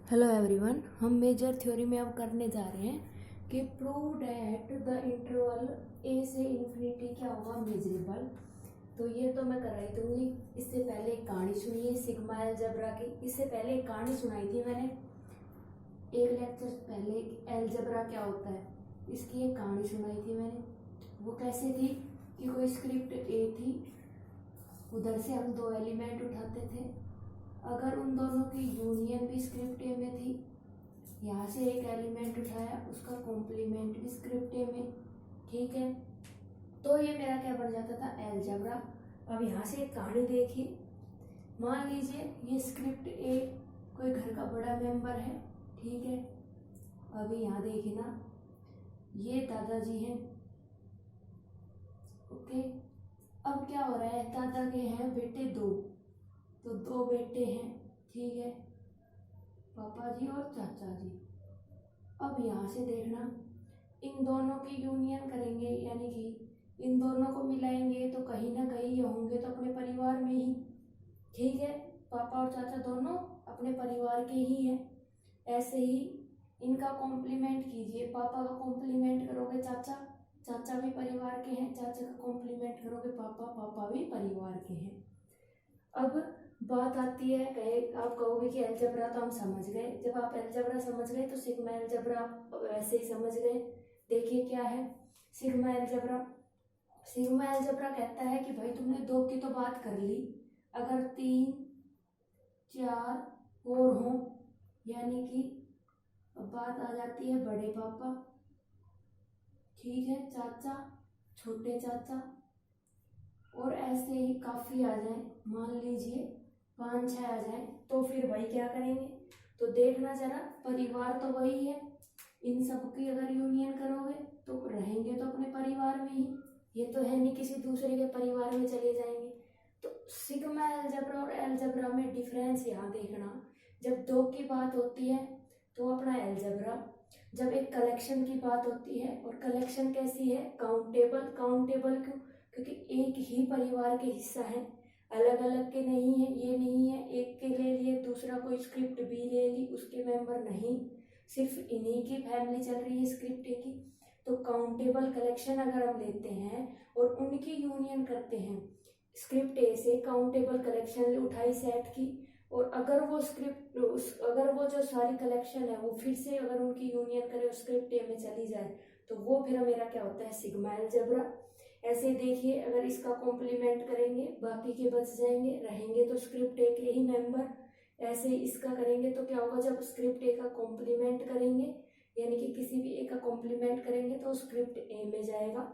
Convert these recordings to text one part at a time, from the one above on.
Hello everyone, हम major theory में अब करने जा रहे हैं कि प्रूव दैट द इंटरवल ए से इन्फिनिटी क्या होगा मेजरेबल। तो ये तो मैं करा ही दूंगी। इससे पहले एक कहानी सुनिए सिग्मा अलजेब्रा की। इससे पहले एक कहानी सुनाई थी मैंने एक लेक्चर पहले, अलजेब्रा क्या होता है इसकी एक कहानी सुनाई थी मैंने। वो कैसे थी कि कोई स्क्रिप्ट ए थी, उधर से हम दो एलिमेंट उठाते थे। अगर उन दोनों की यूनियन भी स्क्रिप्ट ए में थी, यहाँ से एक एलिमेंट उठाया, उसका कॉम्प्लीमेंट भी स्क्रिप्ट ए में, ठीक है। तो ये मेरा क्या बन जाता था, अलजेब्रा। अब यहाँ से एक कहानी देखिए। मान लीजिए ये स्क्रिप्ट ए कोई घर का बड़ा मेंबर है, ठीक है। अभी यहाँ देखिए ना, ये दादाजी हैं, ओके। अब क्या हो रहा है, दादा के हैं बेटे दो, तो दो बेटे हैं, ठीक है, पापा जी और चाचा जी। अब यहाँ से देखना, इन दोनों की यूनियन करेंगे, यानी कि इन दोनों को मिलाएंगे तो कहीं ना कहीं ये होंगे तो अपने परिवार में ही, ठीक है। पापा और चाचा दोनों अपने परिवार के ही हैं। ऐसे ही इनका कॉम्प्लीमेंट कीजिए, पापा का कॉम्प्लीमेंट करोगे चाचा, चाचा भी परिवार के हैं, चाचा का कॉम्प्लीमेंट करोगे पापा, पापा भी परिवार के हैं। अब बात आती है, कहे आप कहोगे कि अलजेब्रा तो हम समझ गए। जब आप अलजेब्रा समझ गए तो सिग्मा अलजेब्रा आप वैसे ही समझ गए। देखिए क्या है सिग्मा अलजेब्रा। सिग्मा अलजेब्रा कहता है कि भाई तुमने दो की तो बात कर ली, अगर 3 4 और हो, यानी कि अब बात आ जाती है बड़े पापा, ठीक है, चाचा, छोटे चाचा, और ऐसे ही काफी आ जाए, मान लीजिए 5 6 आ जाए, तो फिर भाई क्या करेंगे। तो देखना जरा, परिवार तो वही है, इन सबकी अगर यूनियन करोगे तो रहेंगे तो अपने परिवार में ही, ये तो है नहीं किसी दूसरे के परिवार में चले जाएंगे। तो सिग्मा अलजेब्रा और अलजेब्रा में डिफरेंस यहाँ देखना, जब दो की बात होती है तो अपना अलजेब्रा, जब एक कलेक्शन की बात होती है, और कलेक्शन कैसी है, काउंटेबल। काउंटेबल क्यों, क्योंकि एक ही परिवार के हिस्सा है, अलग अलग के नहीं है। ये नहीं है एक के ले लिए दूसरा कोई स्क्रिप्ट बी ले ली, उसके मेंबर नहीं, सिर्फ इन्हीं की फैमिली चल रही है स्क्रिप्ट ए की। तो काउंटेबल कलेक्शन अगर हम लेते हैं और उनकी यूनियन करते हैं, स्क्रिप्ट ए से काउंटेबल कलेक्शन उठाई सेट की, और अगर वो स्क्रिप्ट अगर वो जो सारी कलेक्शन है वो फिर से अगर उनकी यूनियन करे स्क्रिप्ट ए में चली जाए, तो वो फिर मेरा क्या होता है, सिग्मा अलजेब्रा। ऐसे देखिए, अगर इसका कॉम्प्लीमेंट करेंगे बाकी के बच जाएंगे, रहेंगे तो स्क्रिप्ट ए के ही मेंबर। ऐसे इसका करेंगे तो क्या होगा, जब स्क्रिप्ट ए का कॉम्प्लीमेंट करेंगे, यानी कि किसी भी ए का कॉम्प्लीमेंट करेंगे तो स्क्रिप्ट ए में जाएगा।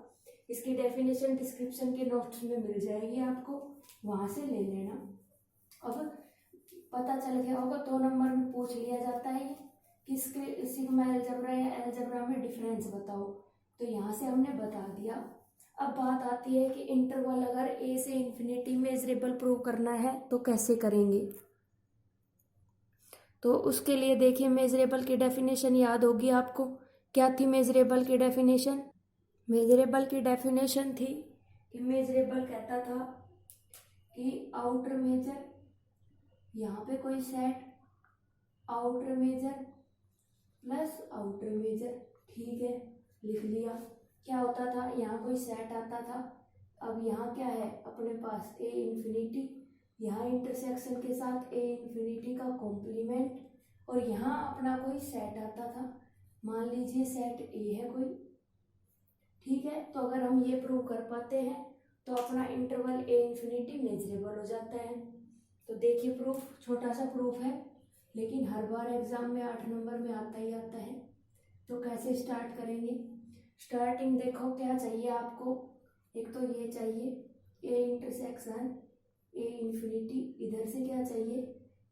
इसकी डेफिनेशन डिस्क्रिप्शन के नोट्स में मिल जाएगी आपको, वहां से ले लेना। अब पता चल गया होगा, 2 नंबर में पूछ लिया जाता है कि सिग्मा अलजेब्रा या अलजेब्रा में डिफरेंस बताओ, तो यहाँ से हमने बता दिया। अब बात आती है कि इंटरवल अगर ए से इन्फिनिटी मेजरेबल प्रूव करना है तो कैसे करेंगे। तो उसके लिए देखिए, मेजरेबल की डेफिनेशन याद होगी आपको। क्या थी मेजरेबल की डेफिनेशन? मेजरेबल की डेफिनेशन थी कि मेजरेबल कहता था कि आउटर मेजर, यहाँ पे कोई set outer measure plus outer measure, ठीक है, लिख लिया। क्या होता था, यहाँ कोई सेट आता था। अब यहाँ क्या है अपने पास, ए इन्फिनिटी, यहाँ इंटरसेक्शन के साथ ए इन्फिनिटी का कॉम्प्लीमेंट, और यहाँ अपना कोई सेट आता था, मान लीजिए सेट ए है कोई, ठीक है। तो अगर हम ये प्रूव कर पाते हैं तो अपना इंटरवल ए इन्फिनिटी मेजरेबल हो जाता है। तो देखिए प्रूफ, छोटा सा प्रूफ है, लेकिन हर बार एग्जाम में 8 नंबर में आता ही आता है। तो कैसे स्टार्ट करेंगे, स्टार्टिंग देखो क्या चाहिए आपको, एक तो ये चाहिए ए इंटरसेक्शन ए इन्फिनिटी, इधर से क्या चाहिए,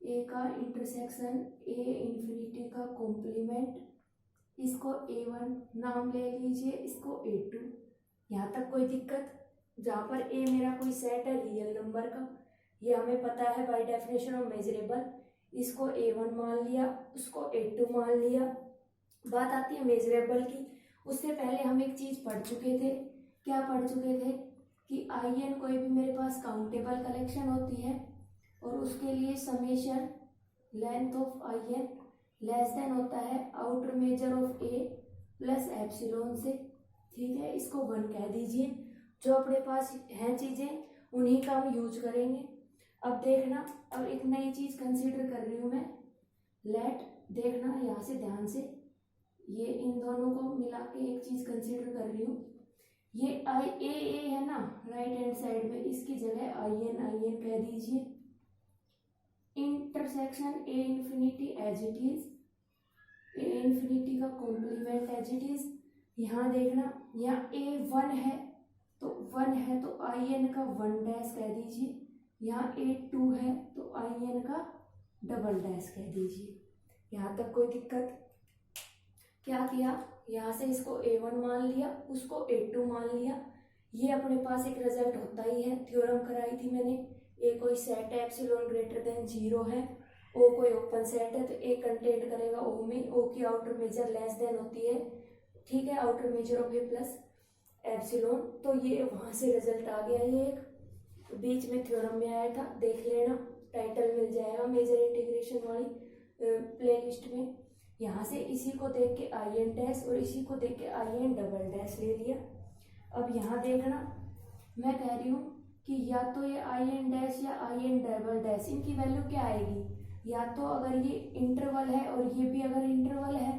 ए का इंटरसेक्शन ए इन्फिनिटी का कॉम्प्लीमेंट, इसको A1 नाम ले लीजिए, इसको A2। यहाँ तक कोई दिक्कत? जहाँ पर ए मेरा कोई सेट है रियल नंबर का, ये हमें पता है बाय डेफिनेशन ऑफ मेजरेबल, इसको A1 मान लिया, उसको A2 मान लिया। बात आती है मेजरेबल की। उससे पहले हम एक चीज पढ़ चुके थे, क्या पढ़ चुके थे कि IN कोई भी मेरे पास काउंटेबल कलेक्शन होती है, और उसके लिए summation length of IN less than होता है outer major of A plus epsilon से, ठीक है, इसको 1 कह दीजिए। जो अपने पास हैं चीजें उन्हीं का हम यूज करेंगे। अब देखना, अब एक नई चीज कंसीडर कर रही हूं मैं, लेट, देखना यहाँ से ध्यान से, ये इन दोनों को मिला के एक चीज कंसीडर कर रही हूँ। ये आई ए है ना राइट हैंड साइड में, इसकी जगह आई एन कह दीजिए। Intersection A infinity as it is, A infinity का कॉम्प्लीमेंट एज इट इज। यहाँ देखना, यहाँ ए 1 है तो 1 है तो आई एन का 1 डैश कह दीजिए। यहाँ ए 2 है तो आई एन का डबल डैश कह दीजिए। यहाँ तक कोई दिक्कत? क्या किया, यहाँ से इसको A1 मान लिया, उसको A2 मान लिया। ये अपने पास एक रिजल्ट होता ही है, थ्योरम कराई थी मैंने। ए कोई सेट है एप्सिलॉन ग्रेटर देन 0 है, ओ कोई ओपन सेट है तो ए कंटेंट करेगा ओ में, ओ की आउटर मेजर लेस देन होती है, ठीक है, outer major of A plus epsilon. तो ये वहां से रिजल्ट आ गया, ये एक बीच में थ्योरम में आया था, देख लेना, टाइटल मिल जाएगा मेजर इंटीग्रेशन वाली प्लेलिस्ट में। यहाँ से इसी को देख के आई एन डैश और इसी को देख के आई एन डबल डैश ले लिया। अब यहाँ देखना, मैं कह रही हूँ कि या तो ये आई एन डैश या आई एन डबल डैश, इनकी वैल्यू क्या आएगी, या तो अगर ये इंटरवल है और ये भी अगर इंटरवल है,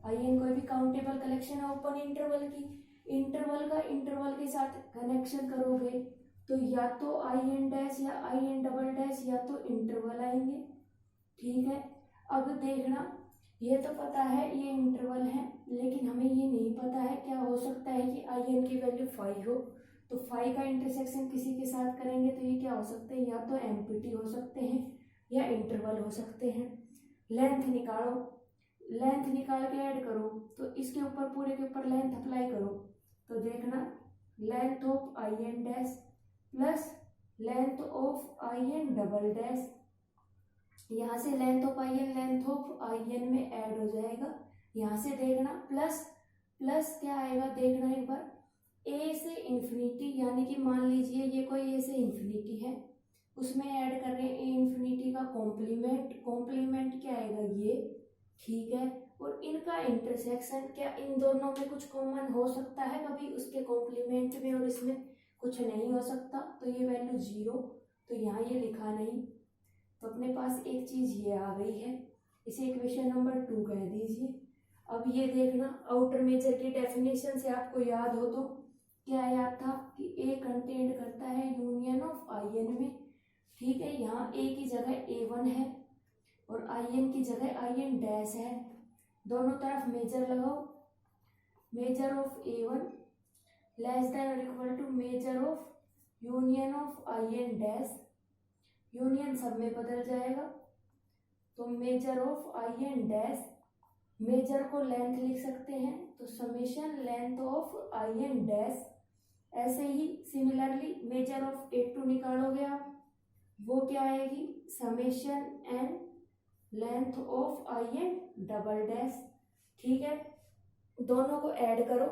आई एन कोई भी काउंटेबल कलेक्शन है ओपन इंटरवल की, इंटरवल का इंटरवल के साथ कनेक्शन करोगे तो या तो आई एन डैश या आई एन डबल डैश या तो इंटरवल आएंगे, ठीक है। अब देखना, ये तो पता है ये इंटरवल है, लेकिन हमें ये नहीं पता है क्या हो सकता है कि आई एन की वैल्यू 5 हो, तो 5 का इंटरसेक्शन किसी के साथ करेंगे तो ये क्या हो सकते हैं, या तो एम्प्टी हो सकते हैं या इंटरवल हो सकते हैं। लेंथ निकालो, लेंथ निकाल के ऐड करो तो इसके ऊपर पूरे के ऊपर लेंथ अप्लाई करो तो देखना, length of I N dash plus length of I N double dash, यहाँ से लेंथ ऑफ आई एन में ऐड हो जाएगा। यहाँ से देखना प्लस प्लस क्या आएगा, देखना एक बार, ए से इन्फिनिटी, यानी कि मान लीजिए ये कोई ए से इन्फिनिटी है, उसमें ऐड कर रहे हैं ए इन्फिनिटी का कॉम्प्लीमेंट, कॉम्प्लीमेंट क्या आएगा ये, ठीक है। और इनका इंटरसेक्शन, क्या इन दोनों में कुछ कॉमन हो सकता है कभी, उसके कॉम्प्लीमेंट में और इसमें कुछ नहीं हो सकता, तो ये वैल्यू 0, तो यहाँ ये लिखा नहीं, तो अपने पास एक चीज ये आ गई है, इसे इक्वेशन नंबर 2 कह दीजिए। अब ये देखना, आउटर मेजर की डेफिनेशन से आपको याद हो तो क्या याद था कि ए कंटेंट करता है यूनियन ऑफ आई एन में, ठीक है। यहाँ ए की जगह A1 है और आई एन की जगह आई एन डैश है, दोनों तरफ मेजर लगाओ, measure of A1 less than और equal to measure of union of I N dash, union सब में बदल जाएगा तो measure of I N dash, measure को लेंथ लिख सकते हैं तो summation length of I N dash. ऐसे ही सिमिलरली मेजर ऑफ A2 निकालोगे आप, वो क्या आएगी, summation N length of I N double dash, ठीक है। दोनों को ऐड करो,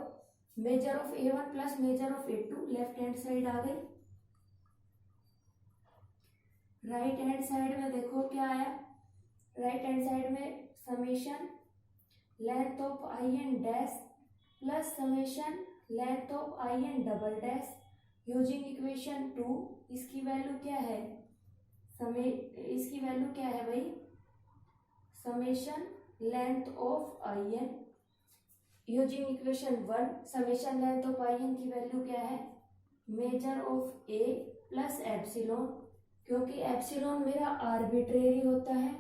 measure of A1 plus measure of A2 left hand side आ गई, राइट हैंड साइड में देखो क्या आया, राइट हैंड साइड में summation length of I N dash plus summation length of I N double dash using equation 2। इसकी value क्या है, इसकी वैल्यू क्या है भाई, summation length of I n using equation 1, summation length of I n की value क्या है, measure of A plus epsilon, क्योंकि एप्सिलॉन मेरा आर्बिट्रेरी होता है,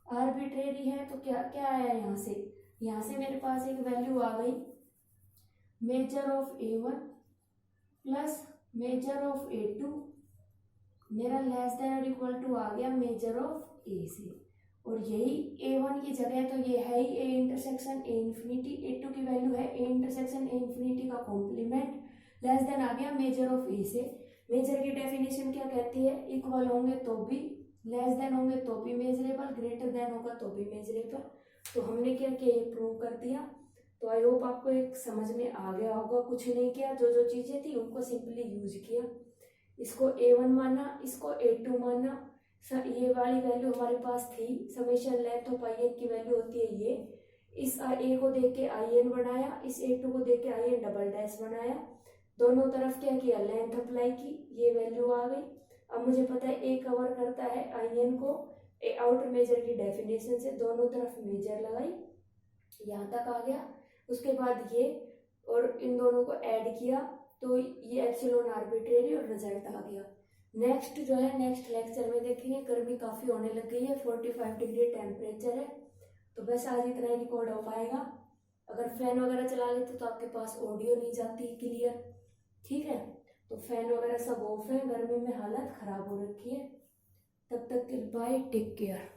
आर्बिट्रेरी है तो क्या क्या आया यहाँ से मेरे पास एक वैल्यू आ गई, major of A1 plus measure of A2, मेरा लेस देन और इक्वल टू आ गया मेजर ऑफ ए से, और यही A1 की जगह तो ये है ही A intersection A infinity, A2 की वैल्यू है ए इंटरसेक्शन ए इन्फिनिटी का कॉम्प्लीमेंट, लेस देन आ गया मेजर ऑफ ए से। मेजर की डेफिनेशन क्या कहती है, इक्वल होंगे तो भी, लेस देन होंगे तो भी मेजरेबल, ग्रेटर देन होगा तो भी मेजरेबल। तो हमने क्या किया, ये प्रूव कर दिया। तो आई होप आपको एक समझ में आ गया होगा, कुछ नहीं किया, जो जो चीजें थी उनको सिंपली यूज किया, इसको A1 माना, इसको A2 माना, ये वाली वैल्यू हमारे पास थी, summation length of I n की वैल्यू होती है ये। इस ए को देख के आई एन बनाया, इस ए टू को देख के आई एन डबल डैश बनाया, दोनों तरफ क्या किया, लेंथ अप्लाई की, ये वैल्यू आ गई। अब मुझे पता है ए कवर करता है आई एन को आउटर मेजर की डेफिनेशन से, दोनों तरफ मेजर लगाई, यहाँ तक आ गया। उसके बाद ये और इन दोनों को ऐड किया तो ये एप्सिलॉन आर्बिट्रेरी और रिजल्ट आ गया। नेक्स्ट जो है नेक्स्ट लेक्चर में देखेंगे, गर्मी काफ़ी होने लग गई है, 45 डिग्री टेम्परेचर है। तो बस आज इतना ही रिकॉर्ड हो पाएगा। अगर फैन वगैरह चला लेते तो आपके पास ऑडियो नहीं जाती क्लियर, ठीक है। तो फैन वगैरह सब ऑफ है, गर्मी में हालत ख़राब हो रखी है। तब तक के बाय, टेक केयर।